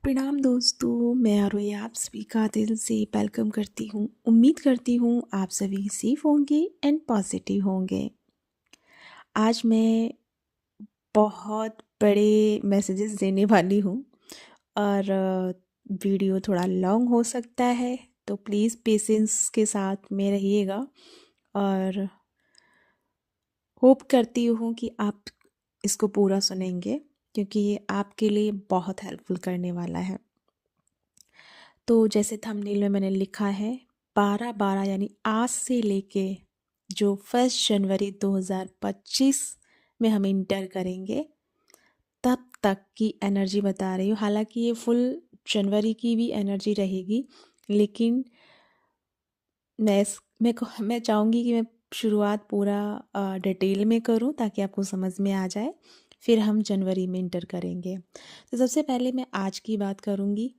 प्रणाम दोस्तों, मैं आरोही आप सभी का दिल से वेलकम करती हूँ। उम्मीद करती हूँ आप सभी सेफ होंगे एंड पॉजिटिव होंगे। आज मैं बहुत बड़े मैसेजेस देने वाली हूँ और वीडियो थोड़ा लॉन्ग हो सकता है, तो प्लीज़ पेशेंस के साथ में रहिएगा और होप करती हूँ कि आप इसको पूरा सुनेंगे क्योंकि ये आपके लिए बहुत हेल्पफुल करने वाला है। तो जैसे थंबनेल में मैंने लिखा है 12/12 यानी आज से लेके जो 1 जनवरी 2025 में हम इंटर करेंगे तब तक की एनर्जी बता रही हूँ। हालांकि ये फुल जनवरी की भी एनर्जी रहेगी, लेकिन मैं चाहूँगी कि मैं शुरुआत पूरा डिटेल में करूँ ताकि आपको समझ में आ जाए, फिर हम जनवरी में इंटर करेंगे। तो सबसे पहले मैं आज की बात करूँगी,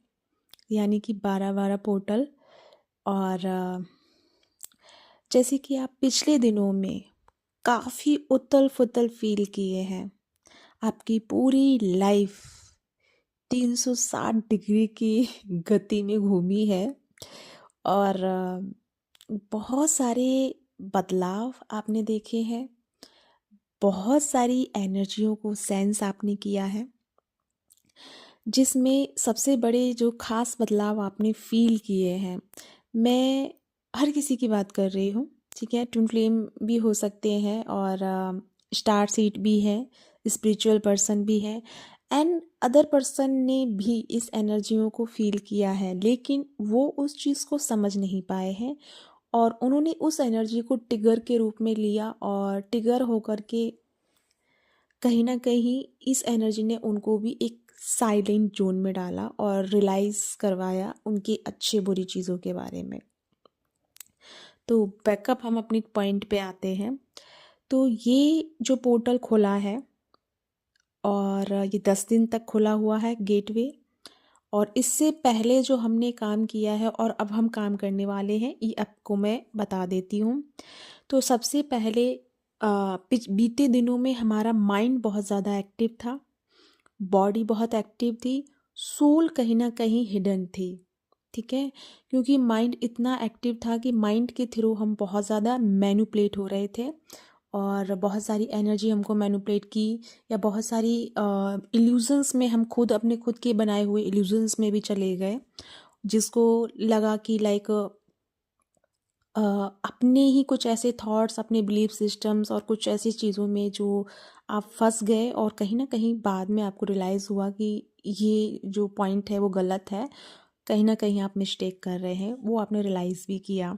यानी कि 12/12 पोर्टल। और जैसे कि आप पिछले दिनों में काफ़ी उथल पुथल फील किए हैं, आपकी पूरी लाइफ 360 डिग्री की गति में घूमी है और बहुत सारे बदलाव आपने देखे हैं, बहुत सारी एनर्जियों को सेंस आपने किया है, जिसमें सबसे बड़े जो खास बदलाव आपने फील किए हैं, मैं हर किसी की बात कर रही हूँ। ठीक है, ट्विन फ्लेम भी हो सकते हैं और स्टार सीड भी है, स्पिरिचुअल पर्सन भी है एंड अदर पर्सन ने भी इस एनर्जियों को फील किया है, लेकिन वो उस चीज़ को समझ नहीं पाए हैं और उन्होंने उस एनर्जी को ट्रिगर के रूप में लिया और ट्रिगर होकर के कहीं ना कहीं इस एनर्जी ने उनको भी एक साइलेंट जोन में डाला और रियलाइज करवाया उनकी अच्छी बुरी चीज़ों के बारे में। तो बैकअप हम अपनी पॉइंट पे आते हैं। तो ये जो पोर्टल खुला है और ये 10 दिन तक खुला हुआ है गेटवे, और इससे पहले जो हमने काम किया है और अब हम काम करने वाले हैं ये आपको मैं बता देती हूँ। तो सबसे पहले बीते दिनों में हमारा माइंड बहुत ज़्यादा एक्टिव था, बॉडी बहुत एक्टिव थी, सोल कहीं ना कहीं हिडन थी। ठीक है, क्योंकि माइंड इतना एक्टिव था कि माइंड के थ्रू हम बहुत ज़्यादा मैनिपुलेट हो रहे थे और बहुत सारी एनर्जी हमको मैनिपुलेट की, या बहुत सारी इल्यूजन्स में हम खुद अपने खुद के बनाए हुए इल्यूजन्स में भी चले गए, जिसको लगा कि लाइक अपने ही कुछ ऐसे थॉट्स, अपने बिलीफ सिस्टम्स और कुछ ऐसी चीज़ों में जो आप फंस गए और कहीं ना कहीं बाद में आपको रियलाइज़ हुआ कि ये जो पॉइंट है वो गलत है, कहीं ना कहीं आप मिस्टेक कर रहे हैं, वो आपने रियलाइज़ भी किया।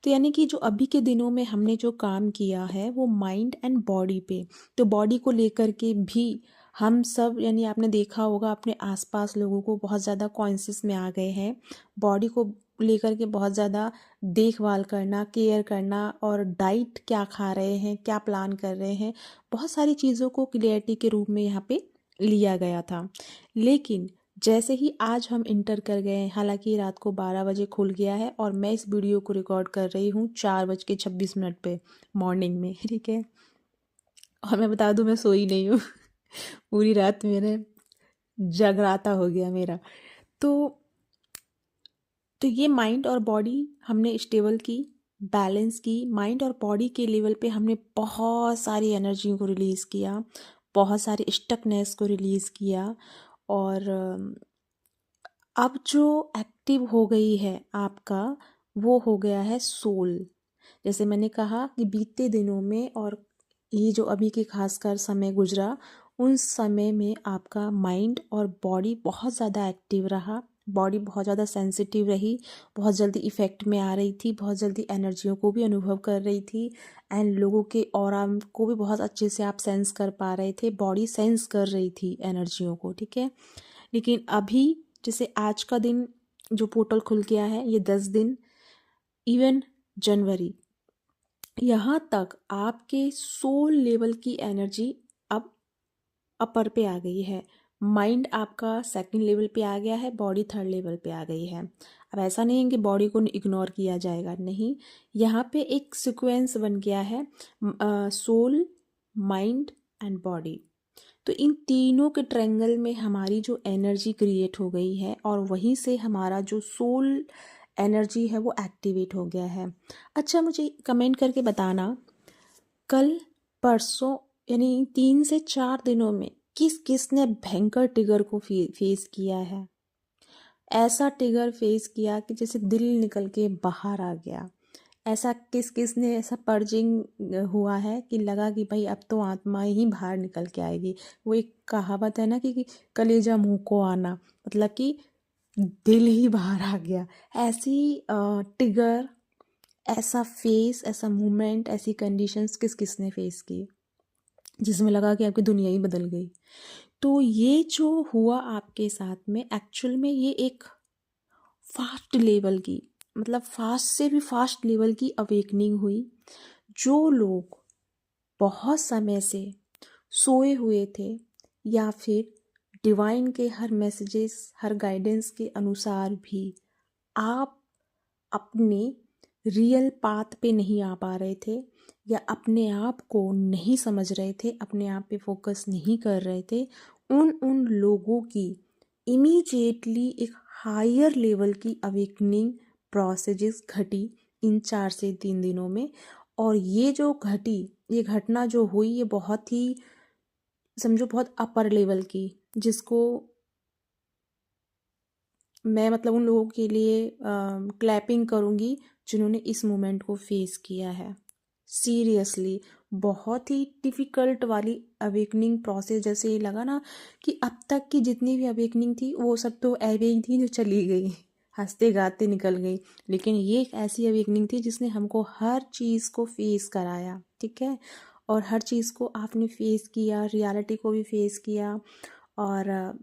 तो यानी कि जो अभी के दिनों में हमने जो काम किया है वो माइंड एंड बॉडी पे, तो बॉडी को लेकर के भी हम सब, यानी आपने देखा होगा अपने आसपास लोगों को बहुत ज़्यादा कॉन्शियस में आ गए हैं, बॉडी को लेकर के बहुत ज़्यादा देखभाल करना, केयर करना और डाइट क्या खा रहे हैं, क्या प्लान कर रहे हैं, बहुत सारी चीज़ों को क्लियरिटी के रूप में यहाँ पे लिया गया था। लेकिन जैसे ही आज हम इंटर कर गए हैं, हालांकि रात को 12 बजे खुल गया है और मैं इस वीडियो को रिकॉर्ड कर रही हूँ 4:26 पे मॉर्निंग में। ठीक है, और मैं बता दूँ मैं सोई नहीं हूँ पूरी रात मेरे जगराता हो गया मेरा। तो ये माइंड और बॉडी हमने स्टेबल की, बैलेंस की। माइंड और बॉडी के लेवल पे हमने बहुत सारी एनर्जी को रिलीज़ किया, बहुत सारी स्टकनेस को रिलीज़ किया और अब जो एक्टिव हो गई है आपका, वो हो गया है सोल। जैसे मैंने कहा कि बीते दिनों में और ये जो अभी के खासकर समय गुजरा, उन समय में आपका माइंड और बॉडी बहुत ज़्यादा एक्टिव रहा, बॉडी बहुत ज़्यादा सेंसिटिव रही, बहुत जल्दी इफ़ेक्ट में आ रही थी, बहुत जल्दी एनर्जियों को भी अनुभव कर रही थी एंड लोगों के ऑरा को भी बहुत अच्छे से आप सेंस कर पा रहे थे, बॉडी सेंस कर रही थी एनर्जियों को। ठीक है, लेकिन अभी जैसे आज का दिन जो पोर्टल खुल गया है, ये 10 दिन, इवन जनवरी, यहाँ तक आपके सोल लेवल की एनर्जी अब अपर पे आ गई है। माइंड आपका सेकंड लेवल पे आ गया है, बॉडी थर्ड लेवल पे आ गई है। अब ऐसा नहीं है कि बॉडी को इग्नोर किया जाएगा, नहीं, यहाँ पे एक सीक्वेंस बन गया है, सोल, माइंड एंड बॉडी। तो इन तीनों के ट्रायंगल में हमारी जो एनर्जी क्रिएट हो गई है और वहीं से हमारा जो सोल एनर्जी है वो एक्टिवेट हो गया है। अच्छा, मुझे कमेंट करके बताना, कल परसों यानी 3 से 4 दिनों में किस किस ने भयंकर ट्रिगर को फेस किया है। ऐसा ट्रिगर फेस किया कि जैसे दिल निकल के बाहर आ गया। ऐसा किस किस ने ऐसा पर्जिंग हुआ है कि लगा कि भाई अब तो आत्मा ही बाहर निकल के आएगी। वो एक कहावत है ना कि कलेजा मुंह को आना, मतलब कि दिल ही बाहर आ गया। ऐसी ट्रिगर, ऐसा फेस, ऐसा मोमेंट, ऐसी कंडीशंस किस किस ने फेस की जिसमें लगा कि आपकी दुनिया ही बदल गई। तो ये जो हुआ आपके साथ में, एक्चुअल में ये एक फास्ट लेवल की, मतलब फास्ट से भी फास्ट लेवल की अवेकनिंग हुई। जो लोग बहुत समय से सोए हुए थे या फिर डिवाइन के हर मैसेजेस, हर गाइडेंस के अनुसार भी आप अपने रियल पाथ पे नहीं आ पा रहे थे या अपने आप को नहीं समझ रहे थे, अपने आप पे फोकस नहीं कर रहे थे, उन लोगों की इमीडिएटली एक हायर लेवल की अवेकनिंग प्रोसेस घटी इन 4 से 3 दिनों में। और ये जो घटी, ये घटना जो हुई, ये बहुत ही समझो बहुत अपर लेवल की, जिसको मैं मतलब उन लोगों के लिए क्लैपिंग करूँगी जिन्होंने इस मोमेंट को फेस किया है। सीरियसली बहुत ही डिफ़िकल्ट वाली अवेकनिंग प्रोसेस। जैसे ये लगा ना कि अब तक की जितनी भी अवेकनिंग थी वो सब तो ऐवे ही थी जो चली गई, हंसते गाते निकल गई। लेकिन ये एक ऐसी अवेकनिंग थी जिसने हमको हर चीज़ को फेस कराया, ठीक है। और हर चीज़ को आपने फेस किया, रियलिटी को भी फेस किया। और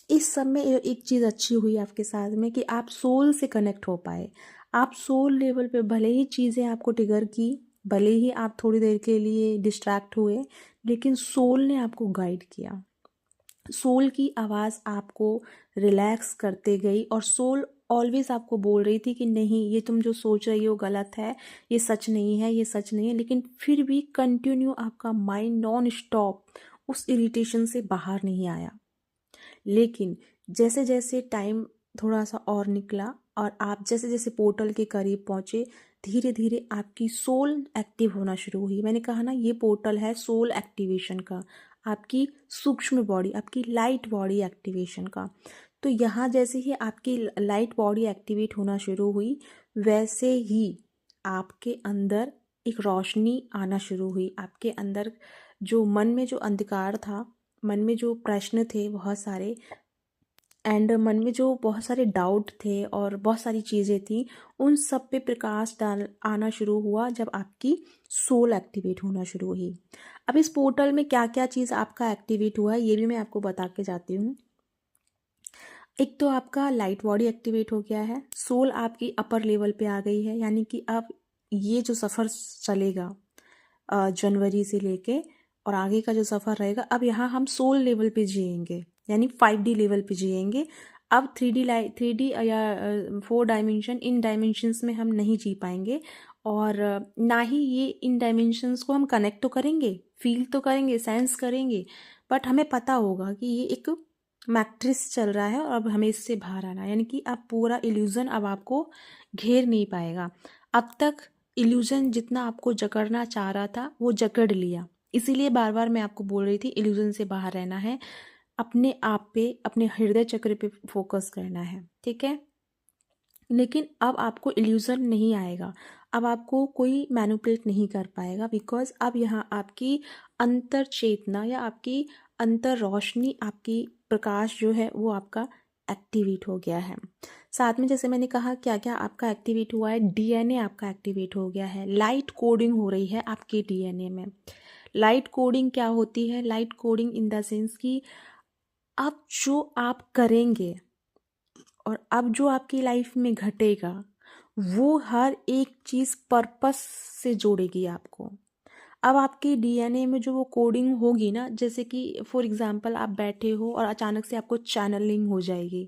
इस सब में एक चीज़ अच्छी हुई आपके साथ में कि आप सोल से कनेक्ट हो पाए। आप सोल लेवल पे भले ही चीज़ें आपको ट्रिगर की, भले ही आप थोड़ी देर के लिए डिस्ट्रैक्ट हुए, लेकिन सोल ने आपको गाइड किया। सोल की आवाज़ आपको रिलैक्स करते गई और सोल ऑलवेज आपको बोल रही थी कि नहीं, ये तुम जो सोच रही हो गलत है, ये सच नहीं है, ये सच नहीं है। लेकिन फिर भी कंटिन्यू आपका माइंड नॉन स्टॉप उस इरिटेशन से बाहर नहीं आया। लेकिन जैसे जैसे टाइम थोड़ा सा और निकला और आप जैसे जैसे पोर्टल के करीब पहुँचे, धीरे धीरे आपकी सोल एक्टिव होना शुरू हुई। मैंने कहा ना, ये पोर्टल है सोल एक्टिवेशन का, आपकी सूक्ष्म बॉडी, आपकी लाइट बॉडी एक्टिवेशन का। तो यहाँ जैसे ही आपकी लाइट बॉडी एक्टिवेट होना शुरू हुई, वैसे ही आपके अंदर एक रोशनी आना शुरू हुई। आपके अंदर जो मन में जो अंधकार था, मन में जो प्रश्न थे बहुत सारे, एंड मन में जो बहुत सारे डाउट थे और बहुत सारी चीज़ें थी, उन सब पे प्रकाश डाल आना शुरू हुआ जब आपकी सोल एक्टिवेट होना शुरू हुई। अब इस पोर्टल में क्या क्या चीज़ आपका एक्टिवेट हुआ है ये भी मैं आपको बता के जाती हूँ। एक तो आपका लाइट बॉडी एक्टिवेट हो गया है, सोल आपकी अपर लेवल पे आ गई है। यानी कि अब ये जो सफ़र चलेगा जनवरी से लेके और आगे का जो सफ़र रहेगा, अब यहाँ हम सोल लेवल पे जिएंगे, यानी 5D लेवल पे जिएंगे। अब 3D या 4 डायमेंशन, इन डायमेंशंस में हम नहीं जी पाएंगे। और ना ही ये इन डायमेंशंस को हम कनेक्ट तो करेंगे, फील तो करेंगे, सेंस करेंगे, बट हमें पता होगा कि ये एक मैट्रिक्स चल रहा है और अब हमें इससे बाहर आना है। यानी कि अब पूरा इल्यूज़न अब आपको घेर नहीं पाएगा। अब तक इल्यूज़न जितना आपको जकड़ना चाह रहा था वो जकड़ लिया। इसीलिए बार बार मैं आपको बोल रही थी इल्यूज़न से बाहर रहना है, अपने आप पे, अपने हृदय चक्र पे फोकस करना है, ठीक है। लेकिन अब आपको इल्यूज़न नहीं आएगा, अब आपको कोई मैनिपुलेट नहीं कर पाएगा, बिकॉज अब यहाँ आपकी अंतर चेतना या आपकी अंतर रोशनी, आपकी प्रकाश जो है वो आपका एक्टिवेट हो गया है। साथ में जैसे मैंने कहा क्या क्या आपका एक्टिवेट हुआ है, डीएनए आपका एक्टिवेट हो गया है, लाइट कोडिंग हो रही है आपके डीएनए में। लाइट कोडिंग क्या होती है? Light coding in the sense कि अब जो आप करेंगे और अब जो आपकी लाइफ में घटेगा, वो हर एक चीज़ पर्पस से जोड़ेगी आपको। अब आपके डीएनए में जो वो कोडिंग होगी ना, जैसे कि फॉर एग्जांपल आप बैठे हो और अचानक से आपको चैनलिंग हो जाएगी।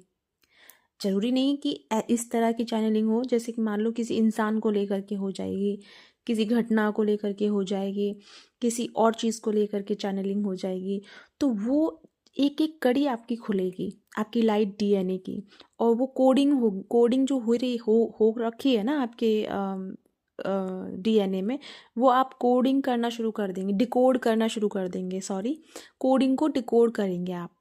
ज़रूरी नहीं कि इस तरह की चैनलिंग हो, जैसे कि मान लो किसी इंसान को लेकर के हो जाएगी किसी घटना को लेकर के हो जाएगी, किसी और चीज़ को लेकर के चैनलिंग हो जाएगी। तो वो एक एक कड़ी आपकी खुलेगी, आपकी लाइट डीएनए की। और वो कोडिंग जो हो रखी है ना आपके डीएनए में, वो आप कोडिंग करना शुरू कर देंगे, डिकोड करना शुरू कर देंगे, सॉरी, कोडिंग को डिकोड करेंगे आप।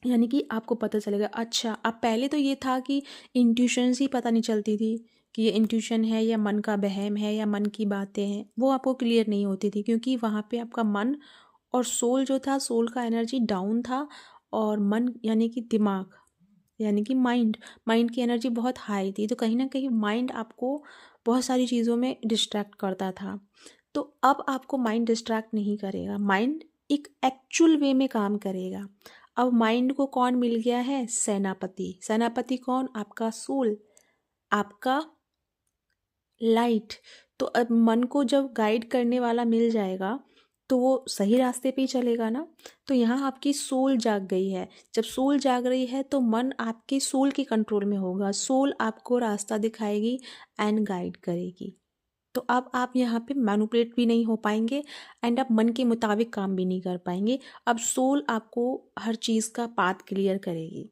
यानी कि आपको पता चलेगा, अच्छा अब पहले तो ये था कि इंट्यूशंस ही पता नहीं चलती थी कि ये इंट्यूशन है या मन का बहम है या मन की बातें हैं, वो आपको क्लियर नहीं होती थी, क्योंकि वहाँ पे आपका मन और सोल जो था, सोल का एनर्जी डाउन था, और मन यानी कि दिमाग यानी कि माइंड की एनर्जी बहुत हाई थी। तो कहीं ना कहीं माइंड आपको बहुत सारी चीज़ों में डिस्ट्रैक्ट करता था। तो अब आपको माइंड डिस्ट्रैक्ट नहीं करेगा, माइंड एक एक्चुअल वे में काम करेगा। अब माइंड को कौन मिल गया है? सेनापति। सेनापति कौन? आपका सोल, आपका लाइट। तो अब मन को जब गाइड करने वाला मिल जाएगा तो वो सही रास्ते पे ही चलेगा ना। तो यहाँ आपकी सोल जाग गई है। जब सोल जाग रही है तो मन आपके सोल के कंट्रोल में होगा, सोल आपको रास्ता दिखाएगी एंड गाइड करेगी। तो अब आप यहाँ पे मैनिपुलेट भी नहीं हो पाएंगे एंड आप मन के मुताबिक काम भी नहीं कर पाएंगे। अब सोल आपको हर चीज़ का पाथ क्लियर करेगी।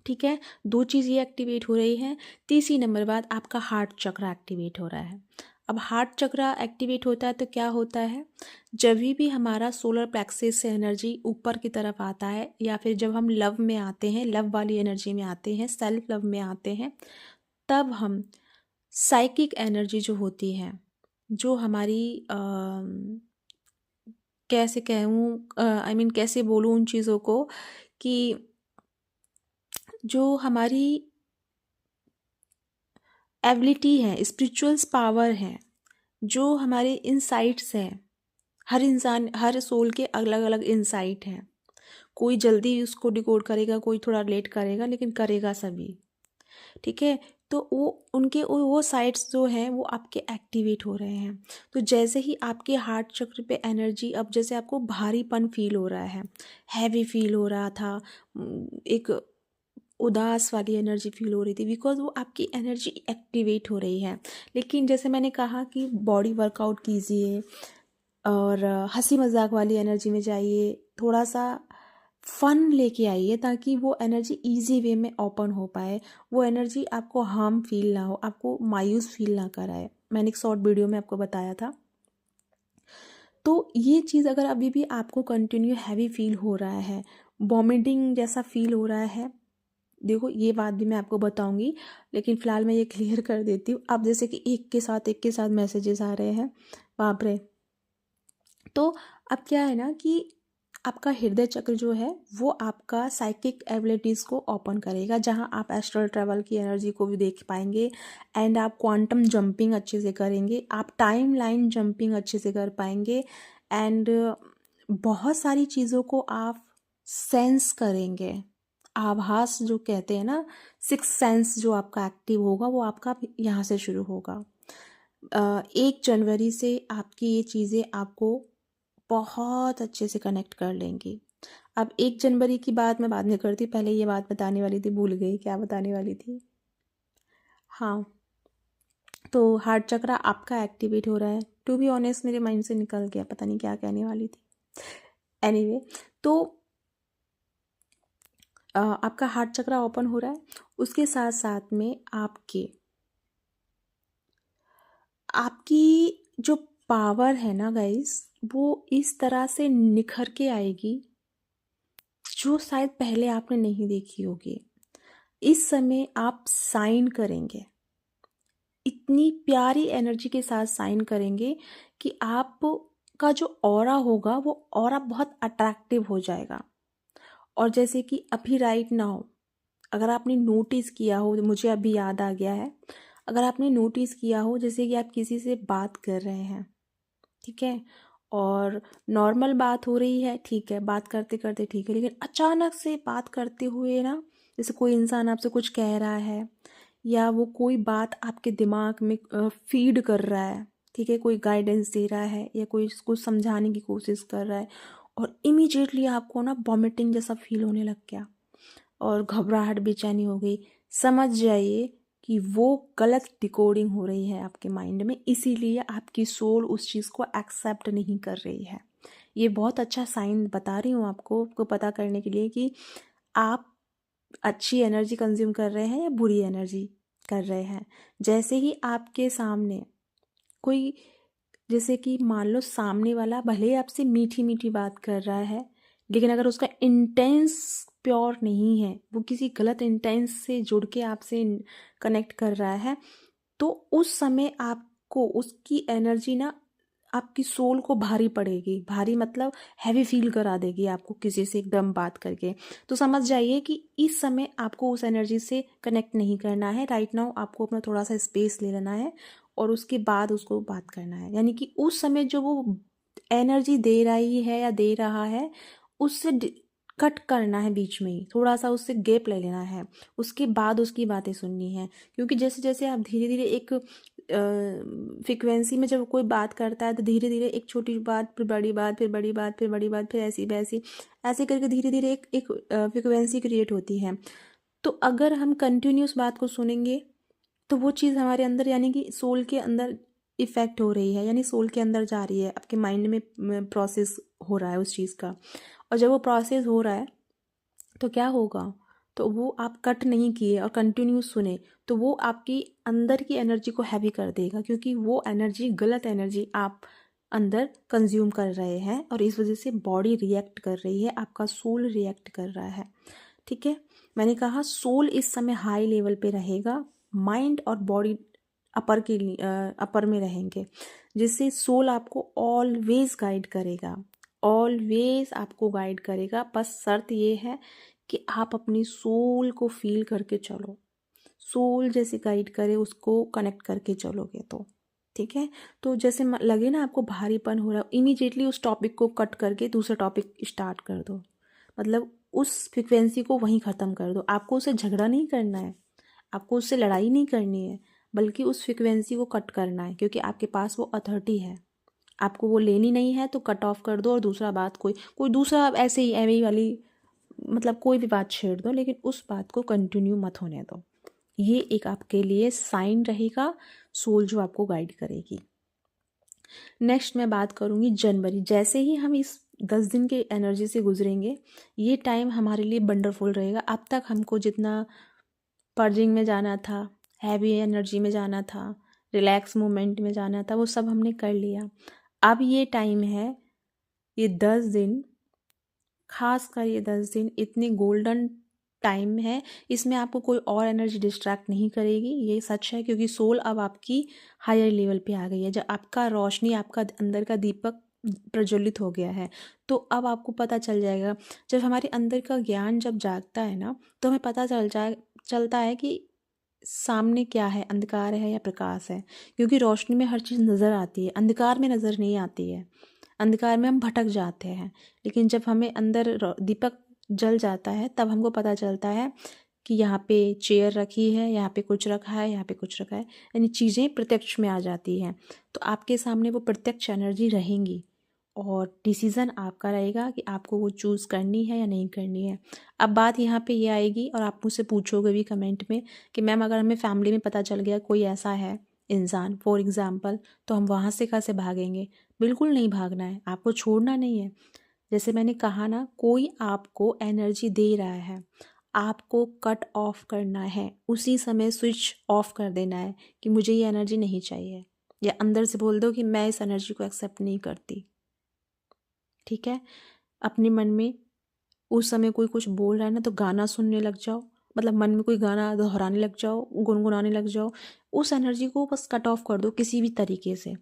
ठीक है, दो चीज़ ये एक्टिवेट हो रही है। तीसरी नंबर बाद आपका हार्ट चक्र एक्टिवेट हो रहा है। अब हार्ट चक्र एक्टिवेट होता है तो क्या होता है? जब भी हमारा सोलर प्लेक्सस से एनर्जी ऊपर की तरफ आता है, या फिर जब हम लव में आते हैं, लव वाली एनर्जी में आते हैं, सेल्फ लव में आते हैं, तब हम साइकिक एनर्जी जो होती है, जो हमारी कैसे कहूँ, आई मीन कैसे बोलूँ उन चीज़ों को, कि जो हमारी एबिलिटी है, स्पिरिचुअल्स पावर है, जो हमारे इनसाइट्स हैं। हर इंसान, हर सोल के अलग अलग इंसाइट हैं। कोई जल्दी उसको डिकोड करेगा, कोई थोड़ा लेट करेगा, लेकिन करेगा सभी। ठीक है, तो वो साइट्स जो हैं वो आपके एक्टिवेट हो रहे हैं। तो जैसे ही आपके हार्ट चक्र पे एनर्जी, अब जैसे आपको भारीपन फील हो रहा है, हैवी फील हो रहा था, एक उदास वाली एनर्जी फील हो रही थी, बिकॉज वो आपकी एनर्जी एक्टिवेट हो रही है। लेकिन जैसे मैंने कहा कि बॉडी वर्कआउट कीजिए और हंसी मजाक वाली एनर्जी में जाइए, थोड़ा सा फन लेके आइए, ताकि वो एनर्जी इजी वे में ओपन हो पाए, वो एनर्जी आपको हार्म फील ना हो, आपको मायूस फील ना कराए। मैंने एक शॉर्ट वीडियो में आपको बताया था। तो ये चीज़ अगर अभी भी आपको कंटिन्यू हैवी फील हो रहा है, वॉमिटिंग जैसा फील हो रहा है, देखो ये बात भी मैं आपको बताऊंगी, लेकिन फ़िलहाल मैं ये क्लियर कर देती हूँ। अब जैसे कि एक के साथ मैसेजेस आ रहे हैं, बाप रे। तो अब क्या है ना कि आपका हृदय चक्र जो है वो आपका साइकिक एबिलिटीज़ को ओपन करेगा, जहाँ आप एस्ट्रल ट्रैवल की एनर्जी को भी देख पाएंगे एंड आप क्वांटम जंपिंग अच्छे से करेंगे, आप टाइम लाइन जंपिंग अच्छे से कर पाएंगे एंड बहुत सारी चीज़ों को आप सेंस करेंगे। आभास जो कहते हैं ना, सिक्स सेंस जो आपका एक्टिव होगा, वो आपका यहाँ से शुरू होगा। 1 जनवरी से आपकी ये चीज़ें आपको बहुत अच्छे से कनेक्ट कर लेंगी। अब 1 जनवरी की बात मैं बाद में करती, पहले ये बात बताने वाली थी, भूल गई क्या बताने वाली थी। हाँ, तो हार्ट चक्र आपका एक्टिवेट हो रहा है। टू बी ऑनेस्ट मेरे माइंड से निकल गया, पता नहीं क्या कहने वाली थी। एनीवे, तो आपका हार्ट चक्र ओपन हो रहा है, उसके साथ साथ में आपकी जो पावर है ना गाइस, वो इस तरह से निखर के आएगी जो शायद पहले आपने नहीं देखी होगी। इस समय आप साइन करेंगे, इतनी प्यारी एनर्जी के साथ साइन करेंगे कि आप का जो ऑरा होगा वो ऑरा बहुत अट्रैक्टिव हो जाएगा। और जैसे कि अभी राइट नाउ अगर आपने नोटिस किया हो, मुझे अभी याद आ गया है, अगर आपने नोटिस किया हो जैसे कि आप किसी से बात कर रहे हैं, ठीक है, और नॉर्मल बात हो रही है, ठीक है, बात करते करते ठीक है, लेकिन अचानक से बात करते हुए ना, जैसे कोई इंसान आपसे कुछ कह रहा है या वो कोई बात आपके दिमाग में फीड कर रहा है, ठीक है, कोई गाइडेंस दे रहा है या कोई कुछ समझाने की कोशिश कर रहा है, और इमीडिएटली आपको ना वॉमिटिंग जैसा फील होने लग गया और घबराहट बेचैनी हो गई, समझ जाइए कि वो गलत डिकोडिंग हो रही है आपके माइंड में, इसीलिए आपकी सोल उस चीज़ को एक्सेप्ट नहीं कर रही है। ये बहुत अच्छा साइन बता रही हूँ आपको पता करने के लिए कि आप अच्छी एनर्जी कंज्यूम कर रहे हैं या बुरी एनर्जी कर रहे हैं। जैसे ही आपके सामने कोई, जैसे कि मान लो सामने वाला भले ही आपसे मीठी मीठी बात कर रहा है, लेकिन अगर उसका इंटेंस प्योर नहीं है, वो किसी गलत इंटेंस से जुड़ के आपसे कनेक्ट कर रहा है, तो उस समय आपको उसकी एनर्जी ना आपकी सोल को भारी पड़ेगी। भारी मतलब हैवी फील करा देगी आपको किसी से एकदम बात करके। तो समझ जाइए कि इस समय आपको उस एनर्जी से कनेक्ट नहीं करना है। राइट नाउ आपको अपना थोड़ा सा स्पेस ले लेना है और उसके बाद उसको बात करना है। यानी कि उस समय जो वो एनर्जी दे रही है या दे रहा है, उससे कट करना है बीच में ही, थोड़ा सा उससे गैप ले लेना है, उसके बाद उसकी बातें सुननी है। क्योंकि जैसे जैसे आप धीरे धीरे एक फ्रिक्वेंसी में जब कोई बात करता है, तो धीरे धीरे एक छोटी बात, फिर बड़ी बात, फिर बड़ी बात, फिर बड़ी बात, फिर ऐसी वैसी, ऐसे करके धीरे धीरे एक फ्रिक्वेंसी क्रिएट होती है। तो अगर हम कंटिन्यूस बात को सुनेंगे तो वो चीज़ हमारे अंदर, यानी कि सोल के अंदर इफ़ेक्ट हो रही है, यानी सोल के अंदर जा रही है, आपके माइंड में प्रोसेस हो रहा है उस चीज़ का। और जब वो प्रोसेस हो रहा है तो क्या होगा, तो वो आप कट नहीं किए और कंटिन्यू सुने, तो वो आपकी अंदर की एनर्जी को हैवी कर देगा, क्योंकि वो एनर्जी गलत एनर्जी आप अंदर कंज्यूम कर रहे हैं और इस वजह से बॉडी रिएक्ट कर रही है, आपका सोल रिएक्ट कर रहा है। ठीक है, मैंने कहा सोल इस समय हाई लेवल पे रहेगा, माइंड और बॉडी अपर में रहेंगे, जिससे सोल आपको ऑलवेज गाइड करेगा, ऑलवेज आपको गाइड करेगा। बस शर्त ये है कि आप अपनी सोल को फील करके चलो, सोल जैसे गाइड करे उसको कनेक्ट करके चलोगे तो ठीक है। तो जैसे लगे ना आपको भारीपन हो रहा है, इमीडिएटली उस टॉपिक को कट करके दूसरा टॉपिक स्टार्ट कर दो, मतलब उस फ्रिक्वेंसी को वहीं ख़त्म कर दो। आपको उससे झगड़ा नहीं करना है, आपको उससे लड़ाई नहीं करनी है, बल्कि उस फ्रिक्वेंसी को कट करना है, क्योंकि आपके पास वो अथॉरिटी है। आपको वो लेनी नहीं है तो कट ऑफ कर दो और दूसरा बात कोई दूसरा ऐसे ही एवं वाली, मतलब कोई भी बात छेड़ दो, लेकिन उस बात को कंटिन्यू मत होने दो। ये एक आपके लिए साइन रहेगा, सोल जो आपको गाइड करेगी। नेक्स्ट मैं बात करूँगी जनवरी। जैसे ही हम इस 10 दिन के एनर्जी से गुजरेंगे, ये टाइम हमारे लिए वंडरफुल रहेगा। अब तक हमको जितना पर्जिंग में जाना था, हैवी एनर्जी में जाना था, रिलैक्स मोमेंट में जाना था, वो सब हमने कर लिया। अब ये टाइम है, ये 10 दिन, खास कर ये 10 दिन इतने गोल्डन टाइम है, इसमें आपको कोई और एनर्जी डिस्ट्रैक्ट नहीं करेगी, ये सच है। क्योंकि सोल अब आपकी हायर लेवल पे आ गई है, जब आपका रोशनी, आपका अंदर का दीपक प्रज्वलित हो गया है, तो अब आपको पता चल जाएगा। जब हमारे अंदर का ज्ञान जब जागता है ना, तो हमें पता चलता है कि सामने क्या है, अंधकार है या प्रकाश है। क्योंकि रोशनी में हर चीज़ नज़र आती है, अंधकार में नज़र नहीं आती है। अंधकार में हम भटक जाते हैं, लेकिन जब हमें अंदर दीपक जल जाता है, तब हमको पता चलता है कि यहाँ पे चेयर रखी है, यहाँ पे कुछ रखा है, यहाँ पे कुछ रखा है, यानी चीज़ें प्रत्यक्ष में आ जाती हैं। तो आपके सामने वो प्रत्यक्ष एनर्जी रहेंगी और डिसीज़न आपका रहेगा कि आपको वो चूज़ करनी है या नहीं करनी है। अब बात यहाँ पे ये आएगी, और आप मुझसे पूछोगे भी कमेंट में कि मैम अगर हमें फैमिली में पता चल गया कोई ऐसा है इंसान फॉर एग्ज़ाम्पल, तो हम वहाँ से कैसे भागेंगे। बिल्कुल नहीं भागना है, आपको छोड़ना नहीं है। जैसे मैंने कहा ना, कोई आपको एनर्जी दे रहा है, आपको कट ऑफ करना है, उसी समय स्विच ऑफ कर देना है कि मुझे ये एनर्जी नहीं चाहिए, या अंदर से बोल दो कि मैं इस एनर्जी को एक्सेप्ट नहीं करती। ठीक है, अपने मन में उस समय कोई कुछ बोल रहा है ना, तो गाना सुनने लग जाओ, मतलब मन में कोई गाना दोहराने लग जाओ, गुनगुनाने लग जाओ। उस एनर्जी को बस कट ऑफ कर दो किसी भी तरीके से।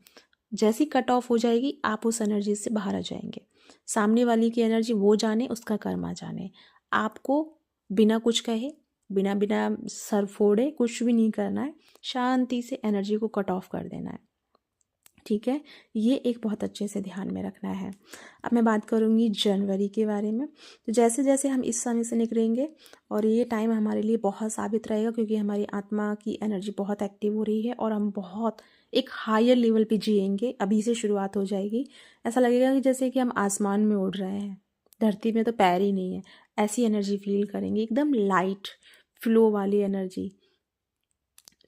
जैसी कट ऑफ हो जाएगी, आप उस एनर्जी से बाहर आ जाएंगे। सामने वाली की एनर्जी वो जाने, उसका कर्मा जाने। आपको बिना कुछ कहे, बिना बिना सर फोड़े कुछ भी नहीं करना है, शांति से एनर्जी को कट ऑफ कर देना है। ठीक है, ये एक बहुत अच्छे से ध्यान में रखना है। अब मैं बात करूँगी जनवरी के बारे में। तो जैसे जैसे हम इस समय से निकलेंगे, और ये टाइम हमारे लिए बहुत साबित रहेगा, क्योंकि हमारी आत्मा की एनर्जी बहुत एक्टिव हो रही है और हम बहुत एक हायर लेवल पे जिएंगे। अभी से शुरुआत हो जाएगी, ऐसा लगेगा कि जैसे कि हम आसमान में उड़ रहे हैं, धरती में तो पैर ही नहीं है, ऐसी एनर्जी फील करेंगे, एकदम लाइट फ्लो वाली एनर्जी।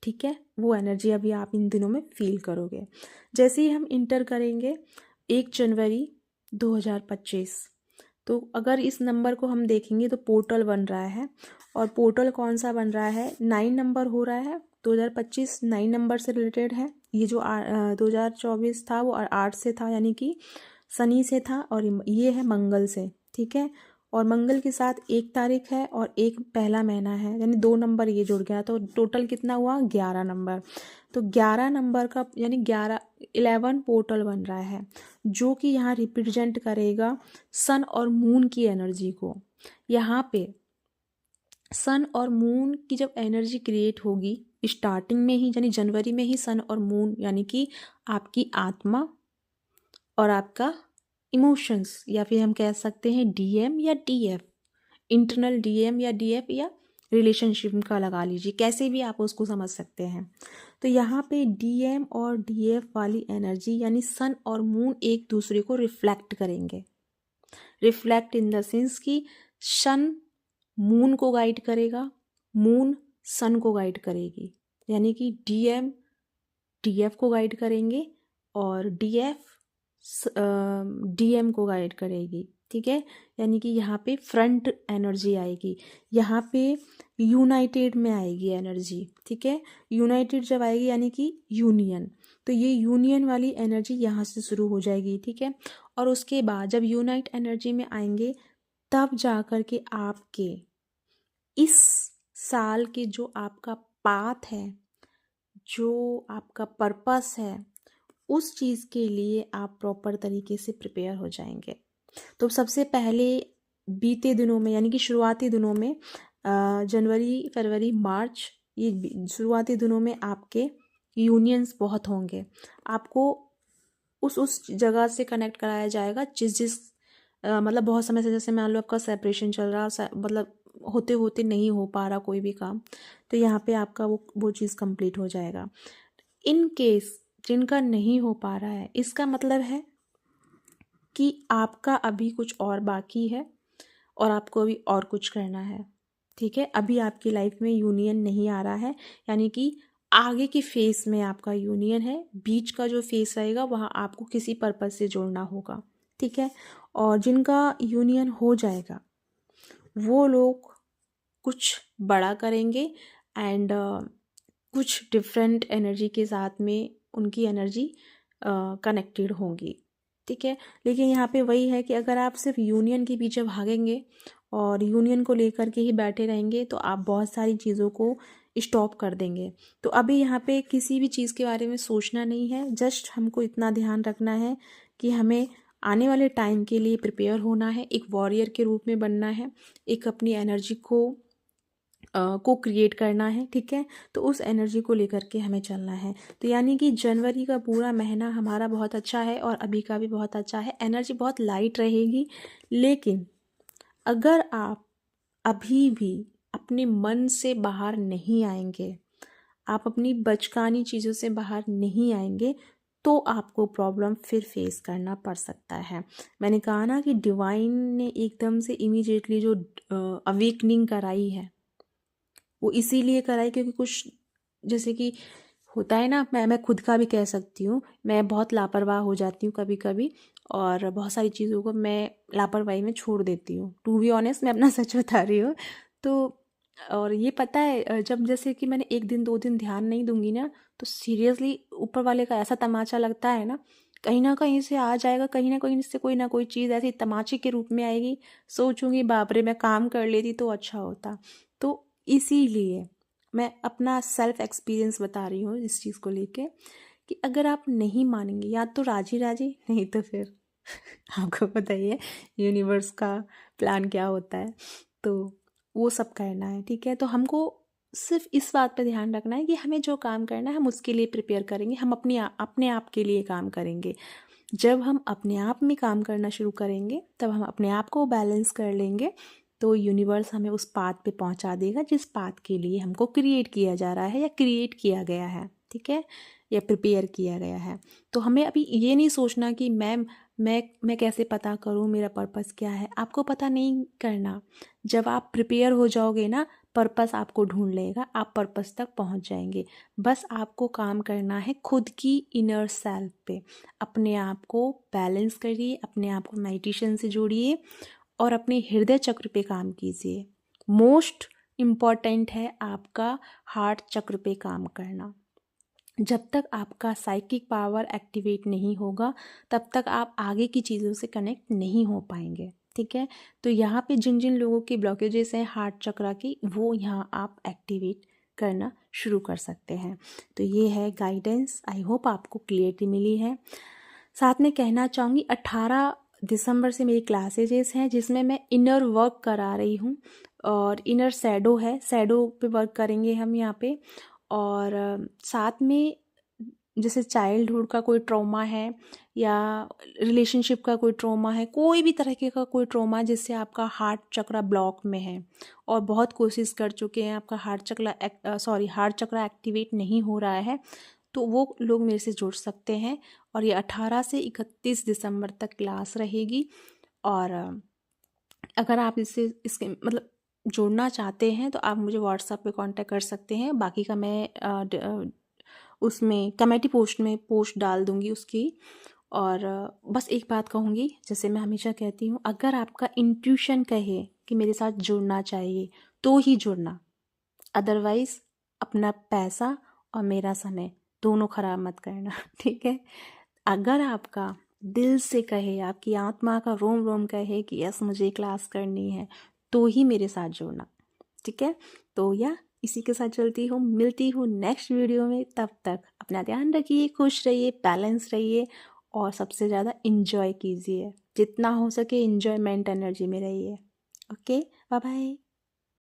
ठीक है, वो एनर्जी अभी आप इन दिनों में फील करोगे। जैसे ही हम इंटर करेंगे 1 जनवरी 2025, तो अगर इस नंबर को हम देखेंगे तो पोर्टल बन रहा है, और पोर्टल कौन सा बन रहा है, 9 नंबर हो रहा है। 2025 9 नंबर से रिलेटेड है। ये जो 2024 था वो 8 से था, यानी कि शनि से था, और ये है मंगल से, ठीक है। और मंगल के साथ 1 तारीख है और एक पहला महीना है, यानी 2 नंबर ये जुड़ गया, तो टोटल कितना हुआ, 11 नंबर। तो 11 नंबर का यानी 11 पोर्टल बन रहा है, जो कि यहाँ रिप्रेजेंट करेगा सन और मून की एनर्जी को। यहाँ पे सन और मून की जब एनर्जी क्रिएट होगी स्टार्टिंग में ही, यानी जनवरी में ही सन और मून, यानी कि आपकी आत्मा और आपका इमोशंस, या फिर हम कह सकते हैं डीएम या डीएफ, इंटरनल डीएम या डीएफ, या रिलेशनशिप का लगा लीजिए, कैसे भी आप उसको समझ सकते हैं। तो यहाँ पे डीएम और डीएफ वाली एनर्जी यानी सन और मून एक दूसरे को रिफ्लेक्ट करेंगे। रिफ्लेक्ट इन द सेंस कि सन मून को गाइड करेगा, मून सन को गाइड करेगी, यानी कि डीएम डीएफ को गाइड करेंगे और डीएफ डीएम को गाइड करेगी, ठीक है। यानी कि यहाँ पे फ्रंट एनर्जी आएगी, यहाँ पे यूनाइटेड में आएगी एनर्जी, ठीक है। यूनाइटेड जब आएगी यानी कि यूनियन, तो ये यूनियन वाली एनर्जी यहाँ से शुरू हो जाएगी, ठीक है। और उसके बाद जब यूनाइट एनर्जी में आएंगे तब जा कर के आपके इस साल के जो आपका पाथ है, जो आपका पर्पस है, उस चीज़ के लिए आप प्रॉपर तरीके से प्रिपेयर हो जाएंगे। तो सबसे पहले बीते दिनों में, यानी कि शुरुआती दिनों में, जनवरी फरवरी मार्च, ये शुरुआती दिनों में आपके यूनियंस बहुत होंगे। आपको उस जगह से कनेक्ट कराया जाएगा जिस मतलब बहुत समय से, जैसे मान लो आपका सेपरेशन चल रहा, मतलब होते होते नहीं हो पा रहा कोई भी काम, तो यहाँ पे आपका वो चीज़ कंप्लीट हो जाएगा। इन केस जिनका नहीं हो पा रहा है, इसका मतलब है कि आपका अभी कुछ और बाकी है और आपको अभी और कुछ करना है, ठीक है। अभी आपकी लाइफ में यूनियन नहीं आ रहा है, यानी कि आगे की फेस में आपका यूनियन है, बीच का जो फेस रहेगा वहाँ आपको किसी पर्पस से जोड़ना होगा, ठीक है। और जिनका यूनियन हो जाएगा वो लोग कुछ बड़ा करेंगे एंड कुछ डिफरेंट एनर्जी के साथ में उनकी एनर्जी कनेक्टेड होंगी, ठीक है। लेकिन यहाँ पे वही है कि अगर आप सिर्फ यूनियन के पीछे भागेंगे और यूनियन को लेकर के ही बैठे रहेंगे तो आप बहुत सारी चीज़ों को स्टॉप कर देंगे। तो अभी यहाँ पे किसी भी चीज़ के बारे में सोचना नहीं है, जस्ट हमको इतना ध्यान रखना है कि हमें आने वाले टाइम के लिए प्रिपेयर होना है, एक वॉरियर के रूप में बनना है, एक अपनी एनर्जी को क्रिएट करना है, ठीक है। तो उस एनर्जी को लेकर के हमें चलना है। तो यानी कि जनवरी का पूरा महीना हमारा बहुत अच्छा है और अभी का भी बहुत अच्छा है, एनर्जी बहुत लाइट रहेगी। लेकिन अगर आप अभी भी अपने मन से बाहर नहीं आएंगे, आप अपनी बचकानी चीज़ों से बाहर नहीं आएंगे, तो आपको प्रॉब्लम फिर फेस करना पड़ सकता है। मैंने कहा ना कि डिवाइन ने एकदम से इमीडिएटली जो अवेकनिंग कराई है वो इसीलिए कराई क्योंकि कुछ, जैसे कि होता है ना, मैं खुद का भी कह सकती हूँ, मैं बहुत लापरवाह हो जाती हूँ कभी कभी, और बहुत सारी चीज़ों को मैं लापरवाही में छोड़ देती हूँ। टू बी ऑनेस्ट, मैं अपना सच बता रही हूँ। तो और ये पता है, जब जैसे कि मैंने 1 दिन 2 दिन ध्यान नहीं दूंगी ना, तो सीरियसली ऊपर वाले का ऐसा तमाचा लगता है ना कहीं से आ जाएगा, कहीं से कोई ना कोई चीज़ ऐसी तमाचे के रूप में आएगी। सोचूंगी बाप रे, मैं काम कर लेती तो अच्छा होता। तो इसीलिए मैं अपना सेल्फ एक्सपीरियंस बता रही हूँ इस चीज़ को लेके, कि अगर आप नहीं मानेंगे, या तो राजी राजी, नहीं तो फिर आपको पता ही है यूनिवर्स का प्लान क्या होता है, तो वो सब करना है, ठीक है। तो हमको सिर्फ इस बात पे ध्यान रखना है कि हमें जो काम करना है हम उसके लिए प्रिपेयर करेंगे, हम अपने आप के लिए काम करेंगे। जब हम अपने आप में काम करना शुरू करेंगे तब हम अपने आप को बैलेंस कर लेंगे, तो यूनिवर्स हमें उस पाथ पे पहुंचा देगा जिस पाथ के लिए हमको क्रिएट किया जा रहा है या क्रिएट किया गया है, ठीक है, या प्रिपेयर किया गया है। तो हमें अभी ये नहीं सोचना कि मैं कैसे पता करूँ मेरा पर्पस क्या है। आपको पता नहीं करना, जब आप प्रिपेयर हो जाओगे ना, पर्पस आपको ढूंढ लेगा, आप पर्पस तक पहुंच जाएंगे। बस आपको काम करना है खुद की इनर सेल्फ पे। अपने आप को बैलेंस करिए, अपने आप को मेडिटेशन से जोड़िए और अपने हृदय चक्र पे काम कीजिए। मोस्ट इम्पॉर्टेंट है आपका हार्ट चक्र पे काम करना। जब तक आपका साइकिक पावर एक्टिवेट नहीं होगा तब तक आप आगे की चीज़ों से कनेक्ट नहीं हो पाएंगे। ठीक है, तो यहाँ पे जिन जिन लोगों की ब्लॉकेजेस हैं हार्ट चक्रा की, वो यहाँ आप एक्टिवेट करना शुरू कर सकते हैं। तो ये है गाइडेंस। आई होप आपको क्लियरिटी मिली है। साथ में कहना चाहूँगी 18 दिसंबर से मेरी क्लासेजेस हैं जिसमें मैं इनर वर्क करा रही हूँ और इनर शैडो है, शैडो पे वर्क करेंगे हम यहाँ पे। और साथ में जैसे चाइल्डहुड का कोई ट्रॉमा है या रिलेशनशिप का कोई ट्रॉमा है, कोई भी तरीके का कोई ट्रॉमा जिससे आपका हार्ट चक्रा ब्लॉक में है और बहुत कोशिश कर चुके हैं, आपका हार्ट चक्रा एक्टिवेट नहीं हो रहा है, तो वो लोग मेरे से जुड़ सकते हैं। और ये 18 से 31 दिसंबर तक क्लास रहेगी। और अगर आप इसके मतलब जुड़ना चाहते हैं तो आप मुझे व्हाट्सएप पे कांटेक्ट कर सकते हैं। बाकी का मैं उसमें कमेटी पोस्ट में पोस्ट डाल दूंगी उसकी। और बस एक बात कहूँगी, जैसे मैं हमेशा कहती हूँ, अगर आपका इंट्यूशन कहे कि मेरे साथ जुड़ना चाहिए तो ही जुड़ना, अदरवाइज अपना पैसा और मेरा समय दोनों खराब मत करना। ठीक है, अगर आपका दिल से कहे, आपकी आत्मा का रोम रोम कहे कि यस मुझे क्लास करनी है, तो ही मेरे साथ जुड़ना। ठीक है, तो या इसी के साथ चलती हूँ, मिलती हूँ नेक्स्ट वीडियो में। तब तक अपना ध्यान रखिए, खुश रहिए, बैलेंस रहिए और सबसे ज़्यादा इंजॉय कीजिए। जितना हो सके इंजॉयमेंट एनर्जी में रहिए। Okay, bye bye.